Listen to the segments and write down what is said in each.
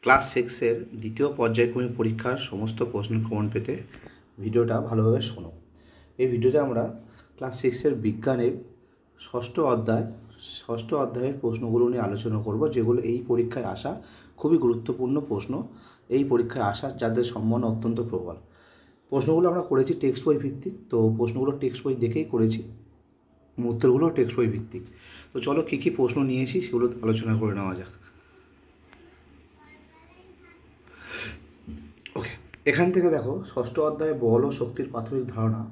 Class সিক্সের দ্বিতীয় পর্যায়ক্রমিক পরীক্ষার সমস্ত প্রশ্ন কমন পেতে ভিডিওটা ভালোভাবে শোনো। এই ভিডিওতে আমরা ক্লাস সিক্সের বিজ্ঞানের ষষ্ঠ অধ্যায়ের প্রশ্নগুলো নিয়ে আলোচনা করব, যেগুলো এই পরীক্ষায় আসা খুবই গুরুত্বপূর্ণ প্রশ্ন। এই পরীক্ষায় আসা যাদের সম্ভাবনা অত্যন্ত প্রবল। প্রশ্নগুলো আমরা করেছি টেক্সট বই ভিত্তিক, তো প্রশ্নগুলো টেক্সট বই দেখেই করেছি, উত্তরগুলো টেক্সট বই ভিত্তিক। তো চলো কী কী প্রশ্ন নিয়েছি সেগুলো আলোচনা করে নেওয়া যাক। ওকে, এখান থেকে দেখো ষষ্ঠ অধ্যায়ে বল ও শক্তির প্রাথমিক ধারণা।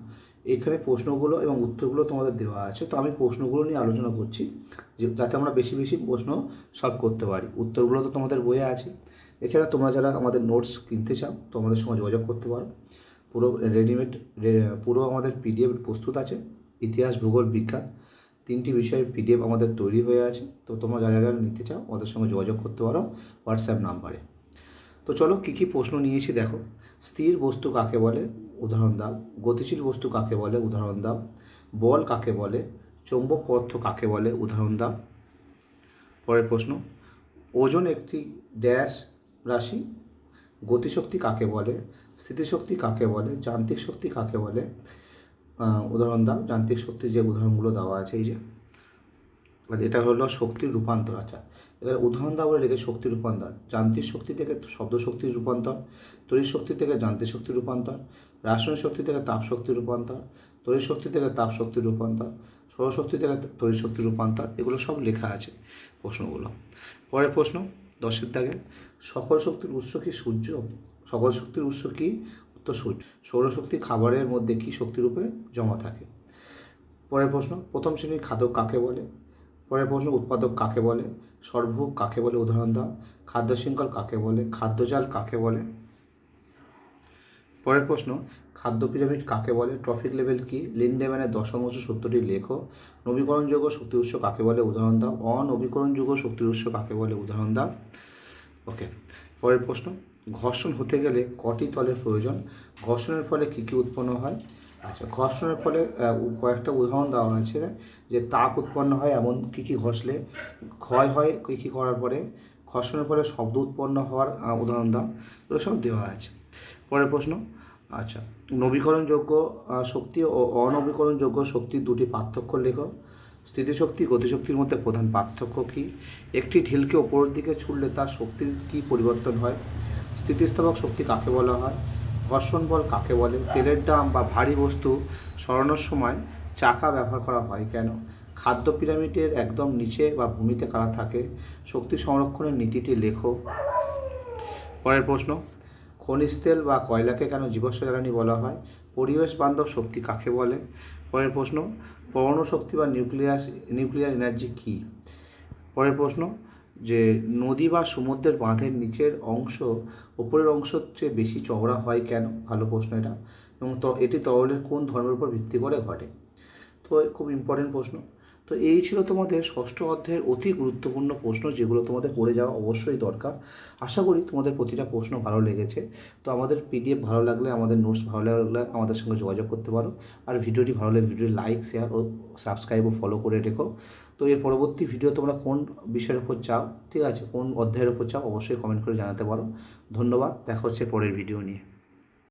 এখানে প্রশ্নগুলো এবং উত্তরগুলো তোমাদের দেওয়া আছে, তো আমি প্রশ্নগুলো নিয়ে আলোচনা করছি যাতে আমরা বেশি বেশি প্রশ্ন সলভ করতে পারি। উত্তরগুলো তো তোমাদের বইয়ে আছে। এছাড়া তোমরা যারা আমাদের নোটস কিনতে চাও তো আমাদের সঙ্গে যোগাযোগ করতে পারো। পুরো আমাদের পিডিএফ প্রস্তুত আছে। ইতিহাস, ভূগোল, বিজ্ঞান তিনটি বিষয়ের পিডিএফ আমাদের তৈরি হয়ে আছে। তো তোমরা যারা যারা নিতে চাও আমাদের সঙ্গে যোগাযোগ করতে পারো হোয়াটসঅ্যাপ নাম্বারে। তো চলো কী কী প্রশ্ন নিয়েছি দেখো। স্থির বস্তু কাকে বলে, উদাহরণ দাও। গতিশীল বস্তু কাকে বলে, উদাহরণ দাও। বল কাকে বলে, চৌম্বক পদার্থ কাকে বলে, উদাহরণ দাও। পরের প্রশ্ন, ওজন একটি ড্যাশ রাশি। গতিশক্তি কাকে বলে, স্থিতিশক্তি কাকে বলে, যান্ত্রিক শক্তি কাকে বলে, উদাহরণ দাও। যান্ত্রিক শক্তির যে উদাহরণগুলো দেওয়া আছে এই যে, এটা হলো শক্তির রূপান্তর। আচ্ছা, এবার উদাহরণ দাও বলে রেখে শক্তির রূপান্তর। যান্ত্রিক শক্তি থেকে শব্দ শক্তির রূপান্তর, তড়িৎ শক্তি থেকে যান্ত্রিক শক্তির রূপান্তর, রাসায়নিক শক্তি থেকে তাপ শক্তির রূপান্তর, তড়িৎ শক্তি থেকে তাপ শক্তির রূপান্তর, সৌরশক্তি থেকে তড়িৎ শক্তির রূপান্তর, এগুলো সব লেখা আছে প্রশ্নগুলো। পরের প্রশ্ন 10-এর দাগে, সকল শক্তির উৎস কি সূর্য? সকল শক্তির উৎস কি? উত্তর সূর্য। সৌরশক্তি খাবারের মধ্যে কি শক্তিরূপে জমা থাকে? পরের প্রশ্ন, প্রথম শ্রেণীর খাদক কাকে বলে? পরের প্রশ্ন, উৎপাদক কাকে বলে? সর্বভোগ কাকে বলে, উদাহরণ দাও। খাদ্য শৃঙ্খল কাকে বলে? খাদ্যজাল কাকে বলে? পরের প্রশ্ন, খাদ্য পিরামিড কাকে বলে? ট্রফিক লেভেল কি? লিন্ডেম্যানের দশম সূত্রটি লেখো। নবীকরণযোগ্য শক্তির উৎস কাকে বলে, উদাহরণ দাও। অনবীকরণযোগ্য শক্তির উৎস কাকে বলে, উদাহরণ দাও। ওকে, পরের প্রশ্ন, ঘর্ষণ হতে গেলে কটি তলের প্রয়োজন? ঘর্ষণের ফলে কী কী উৎপন্ন হয়? আচ্ছা, ঘর্ষণের ফলে কয়েকটা উদাহরণ দেওয়া আছে, যে তাপ উৎপন্ন হয় এমন কী কী ঘষলে, ক্ষয় হয় কী কী করার পরে, ঘর্ষণের ফলে শব্দ উৎপন্ন হওয়ার উদাহরণ দাও, এগুলো সব দেওয়া আছে। পরের প্রশ্ন, আচ্ছা, নবীকরণযোগ্য শক্তি ও অনবীকরণযোগ্য শক্তির দুটি পার্থক্য লেখো। স্থিতিশক্তি, গতিশক্তির মধ্যে প্রধান পার্থক্য কী? একটি ঢিলকে ওপরের দিকে ছুড়লে তার শক্তির কী পরিবর্তন হয়? স্থিতিস্থাপক শক্তি কাকে বলা হয়? ঘর্ষণ বল কাকে বলে? তেলের ড্রাম বা ভারী বস্তু সরানোর সময় চাকা ব্যবহার করা হয় কেন? খাদ্য পিরামিডের একদম নিচে বা ভূমিতে কারা থাকে? শক্তি সংরক্ষণের নীতিটি লেখো। পরের প্রশ্ন, খনিজ তেল বা কয়লাকে কেন জীবাশ্ম জ্বালানি বলা হয়? পরিবেশ বান্ধব শক্তি কাকে বলে? পরের প্রশ্ন, পরমাণু শক্তি বা নিউক্লিয়ার এনার্জি কী? পরের প্রশ্ন, যে নদী বা সমুদ্রের বাঁধের নিচের অংশ ওপরের অংশের চেয়ে বেশি চওড়া হয় কেন? ভালো প্রশ্ন এটা। এবং এটি তরলের কোন ধর্মের উপর ভিত্তি করে ঘটে? তো খুব ইম্পর্টেন্ট প্রশ্ন। তো এই ছিল তোমাদের ষষ্ঠ অধ্যায়ের অতি গুরুত্বপূর্ণ প্রশ্ন, যেগুলো তোমাদের পড়ে যাওয়া অবশ্যই দরকার। আশা করি তোমাদের প্রতিটা প্রশ্ন ভালো লেগেছে। তো আমাদের পিডিএফ ভালো লাগলে, আমাদের নোটস ভালো লাগলে আমাদের সঙ্গে যোগাযোগ করতে পারো। আর ভিডিওটি ভালো লাগলে ভিডিওটি লাইক, শেয়ার ও সাবস্ক্রাইব ও ফলো করে রেখো। তো এর পরবর্তী ভিডিও তোমরা কোন বিষয়ের উপর চাও, ঠিক আছে, কোন অধ্যায়ের উপর চাও, অবশ্যই কমেন্ট করে জানাতে পারো। ধন্যবাদ, দেখা হচ্ছে পরের ভিডিও নিয়ে।